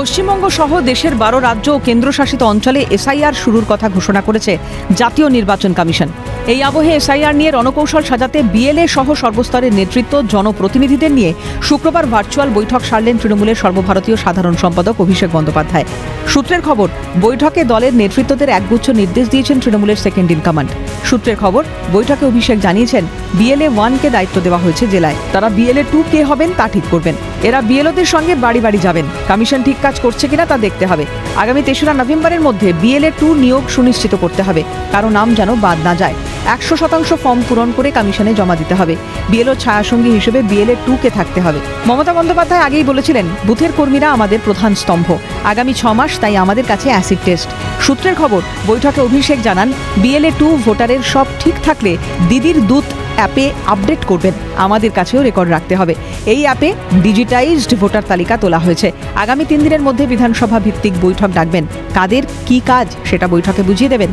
পশ্চিমবঙ্গ সহ দেশের 12 রাজ্য ও কেন্দ্রশাসিত অঞ্চলে এসআইআর শুরুর কথা ঘোষণা করেছে জাতীয় নির্বাচন কমিশন। এই আবহে এসআইআর নিয়ে রণকৌশল সাজাতে বিএলএ সহ সর্বস্তরের নেতৃত্ব জনপ্রতিনিধিদের নিয়ে শুক্রবার ভার্চুয়াল বৈঠক সারলেন তৃণমূলের সর্বভারতীয় সাধারণ সম্পাদক অভিষেক বন্দ্যোপাধ্যায়। সূত্রের খবর, বৈঠকে দলের নেতৃত্বদের একগুচ্ছ নির্দেশ দিয়েছেন তৃণমূলের সেকেন্ড ইন কমান্ড। সূত্রের খবর, বৈঠকে অভিষেক জানিয়েছেন বিএলএ 1কে দায়িত্ব দেওয়া হয়েছে জেলায়। তারা বিএলএ 2 কে হবেন তা ঠিক করবেন। এরা বিএলওদের সঙ্গে বাড়ি বাড়ি যাবেন। কমিশন ঠিক কাজ করছে কিনা তা দেখতে হবে। আগামী 3রা নভেম্বরের মধ্যে বিএলএ 2 নিয়োগ সুনিশ্চিত করতে হবে। কারো নাম যেন বাদ না যায়। 100% ফর্ম পূরণ করে কমিশনে জমা দিতে হবে। বিএলও ছায়াসঙ্গী হিসেবে বিএলএ 2 কে থাকতে হবে। মমতা বন্দ্যোপাধ্যায় আগেই বলেছিলেন, বুথের কর্মীরা আমাদের প্রধান স্তম্ভ। আগামী 6 মাস তাই আমাদের কাছে অ্যাসিড টেস্ট। সূত্রের খবর, বৈঠকে অভিষেক জানান, বিএলএ 2 ভোটারের সব ঠিক থাকলে দিদির দুধ অ্যাপে আপডেট করবেন। আমাদের কাছেও রেকর্ড রাখতে হবে। এই অ্যাপে ডিজিটাইজড ভোটার তালিকা তোলা হয়েছে। আগামী 3 দিনের মধ্যে বিধানসভা ভিত্তিক বৈঠক ডাকবেন। কাদের কি কাজ সেটা বৈঠকে বুঝিয়ে দেবেন।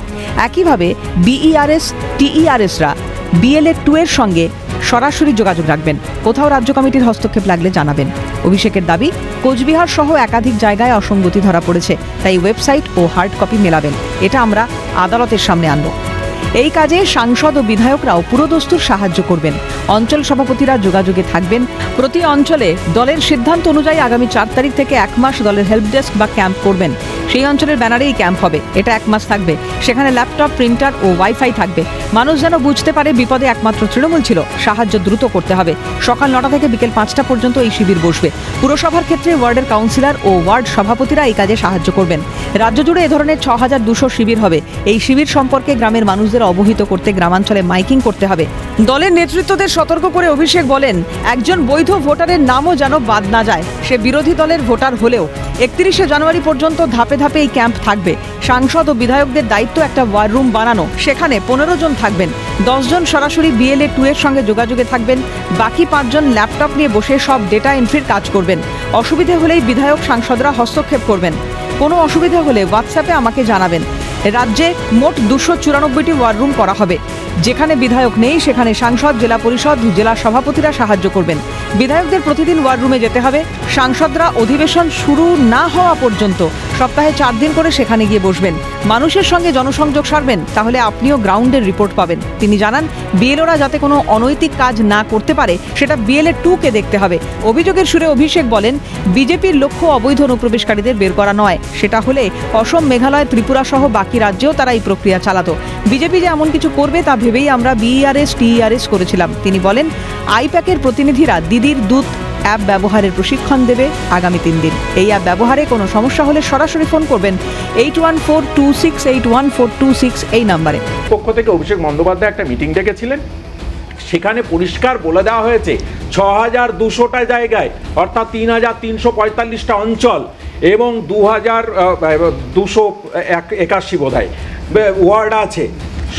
একইভাবে বিইআরএস টিইআরএসরা বিএলএ 2 এর সঙ্গে সরাসরি যোগাযোগ রাখবেন। কোথাও রাজ্য কমিটির হস্তক্ষেপ লাগলে জানাবেন। অভিষেকের দাবি, কোচবিহার সহ একাধিক জায়গায় অসঙ্গতি ধরা পড়েছে, তাই ওয়েবসাইট ও হার্ড কপি মেলাবেন। এটা আমরা আদালতের সামনে আনব। এই কাজে সাংসদ ও বিধায়করাও পুরোদস্তুর সাহায্য করবেন। অঞ্চল সভাপতিরা যোগাযোগে থাকবেন। প্রতি অঞ্চলে দলের সিদ্ধান্ত অনুযায়ী আগামী 4 তারিখ থেকে 1 মাস দলের হেল্প ডেস্ক বা ক্যাম্প করবেন। সেই অঞ্চলের ব্যানারেই ক্যাম্প হবে। এটা 1 মাস থাকবে। সেখানে ল্যাপটপ, প্রিন্টার ও ওয়াইফাই থাকবে। মানুষ যেন বুঝতে পারে বিপদে একমাত্র তৃণমূল ছিল। সাহায্য দ্রুত করতে হবে। সকাল 9টা থেকে বিকেল 5টা পর্যন্ত এই শিবির বসবে। পুরসভার ক্ষেত্রে ওয়ার্ডের কাউন্সিলর ও ওয়ার্ড সভাপতিরা এই কাজে সাহায্য করবেন। রাজ্য জুড়ে এ ধরনের 6200 শিবির হবে। এই শিবির সম্পর্কে গ্রামের মানুষদের অবহিত করতে গ্রামাঞ্চলে মাইকিং করতে হবে। দলের নেতৃত্বদের সতর্ক করে অভিষেক বলেন, একজন বৈধ ভোটারের নামও যেন বাদ না যায়। সে বিরোধী দলের ভোটার হলেও 31শে জানুয়ারি পর্যন্ত ধাপে ধাপে এই ক্যাম্প থাকবে। সাংসদ ও বিধায়কদের দায়িত্ব একটা ওয়ার রুম বানানো। সেখানে 15 জন থাকবেন। 10 জন সরাসরি বিএলএ 2 এর সঙ্গে যোগাযোগে থাকবেন। বাকি 5 জন ল্যাপটপ নিয়ে বসে সব ডেটা এন্ট্রির কাজ করবেন। অসুবিধে হলেই বিধায়ক সাংসদরা হস্তক্ষেপ করবেন। কোনো অসুবিধা হলে হোয়াটসঅ্যাপে আমাকে জানাবেন। রাজ্যে মোট 294টি ওয়ার রুম করা হবে। যেখানে বিধায়ক নেই সেখানে সাংসদ, জেলা পরিষদ, জেলা সভাপতিরা সাহায্য করবেন। বিধায়কদের প্রতিদিন ওয়ার রুমে যেতে হবে। সাংসদরা অধিবেশন শুরু না হওয়া পর্যন্ত সপ্তাহে 4 দিন করে সেখানে গিয়ে বসবেন। মানুষের সঙ্গে জনসংযোগ সারবেন। তাহলে আপনিও গ্রাউন্ডের রিপোর্ট পাবেন। তিনি জানান, বিএলওরা যাতে কোনো অনৈতিক কাজ না করতে পারে সেটা বিএলএ 2 কে দেখতে হবে। অভিযোগের সুরে অভিষেক বলেন, বিজেপির লক্ষ্য অবৈধ অনুপ্রবেশকারীদের বের করা নয়। সেটা হলে অসম, মেঘালয়, ত্রিপুরা সহ বাকি রাজ্যেও তারা এই প্রক্রিয়া চালাতো। বিজেপি যে এমন কিছু করবে তা ভেবেই আমরা বিইআরএস টিইআরএস করেছিলাম। তিনি বলেন, আইপ্যাকের প্রতিনিধিরা দিদির দুধ অ্যাপ ব্যবহারের প্রশিক্ষণ দেবে আগামী 3 দিন। এই অ্যাপ ব্যবহারে কোনো সমস্যা হলে সরাসরি ফোন করবেন 8142681426 এই নাম্বারে। পক্ষ থেকে অভিষেক বন্দ্যোপাধ্যায় একটা মিটিং ডেকেছিলেন। সেখানে পরিষ্কার বলে দেওয়া হয়েছে 6200টা জায়গায়, অর্থাৎ 3345টা অঞ্চল এবং 2281 বোধহয় ওয়ার্ড আছে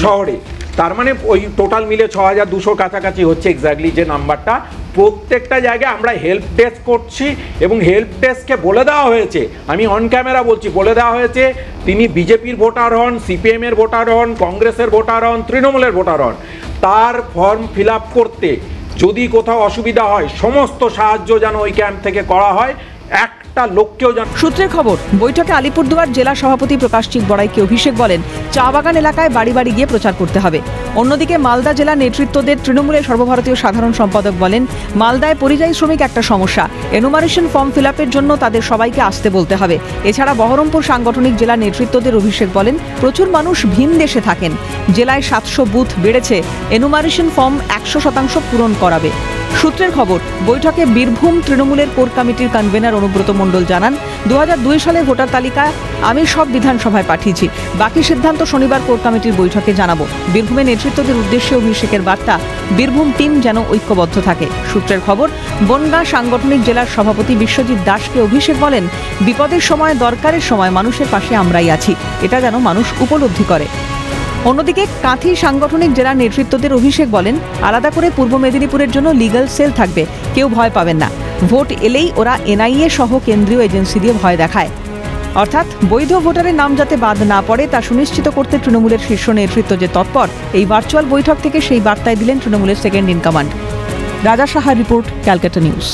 শহরে। তার মানে ওই টোটাল মিলে 6200 কাছাকাছি হচ্ছে এক্স্যাক্টলি যে নাম্বারটা। প্রত্যেকটা জায়গায় আমরা হেল্প ডেস্ক করছি এবং হেল্প ডেস্ককে বলে দেওয়া হয়েছে, আমি অন ক্যামেরা বলছি, বলে দেওয়া হয়েছে তিনি বিজেপির ভোটার হন, সিপিএমের ভোটার হন, কংগ্রেসের ভোটার হন, তৃণমূলের ভোটার হন, তার ফর্ম ফিল আপ করতে যদি কোথাও অসুবিধা হয় সমস্ত সাহায্য যেন ওই ক্যাম্প থেকে করা হয়। একটা লোককেও জান। সূত্রের খবর, বৈঠকে আলিপুরদুয়ার জেলা সভাপতি প্রকাশ চিকবড়াইকে অভিষেক বলেন, চা বাগান এলাকায় বাড়ি বাড়ি গিয়ে প্রচার করতে হবে। অন্যদিকে মালদা জেলা নেতৃত্বদের তৃণমূলের সর্বভারতীয় সাধারণ সম্পাদক বলেন, মালদায় পরিযায়ী শ্রমিক একটা সমস্যা। এনুমারেশন ফর্ম ফিল আপের জন্য তাদের সবাইকে আসতে বলতে হবে। এছাড়া বহরমপুর সাংগঠনিক জেলা নেতৃত্বদের অভিষেক বলেন, প্রচুর মানুষ ভিন দেশে থাকেন। জেলায় 700 বুথ বেড়েছে। এনুমারেশন ফর্ম 100% পূরণ করাবে। সূত্রের খবর, বৈঠকে বীরভূম তৃণমূলের কোর কমিটির কনভেনার অনুব্রত মণ্ডল জানান, 2002 সালের ভোটার তালিকা আমি সব বিধানসভায় পাঠিয়েছি। বাকি সিদ্ধান্ত শনিবার কোর কমিটির বৈঠকে জানাবো। বীরভূমের নেতৃত্বদের উদ্দেশ্যে অভিষেকের বার্তা, বীরভূম টিম যেন ঐক্যবদ্ধ থাকে। সূত্রের খবর, বনগাঁ সাংগঠনিক জেলার সভাপতি বিশ্বজিৎ দাসকে অভিষেক বলেন, বিপদের সময়, দরকারের সময় মানুষের পাশে আমরাই আছি। এটা যেন মানুষ উপলব্ধি করে। অন্যদিকে কাঁথি সাংগঠনিক জেলা নেতৃত্বদের অভিষেক বলেন, আলাদা করে পূর্ব মেদিনীপুরের জন্য লিগ্যাল সেল থাকবে। কেউ ভয় পাবেন না। ভোট এলেই ওরা এনআইএ সহ কেন্দ্রীয় এজেন্সি দিয়ে ভয় দেখায়। অর্থাৎ বৈধ ভোটারের নাম যাতে বাদ না পড়ে তা সুনিশ্চিত করতে তৃণমূলের শীর্ষ নেতৃত্ব যে তৎপর, এই ভার্চুয়াল বৈঠক থেকে সেই বার্তায় দিলেন তৃণমূলের সেকেন্ড ইন কমান্ড। রাজা সাহার রিপোর্ট, ক্যালকাটা নিউজ।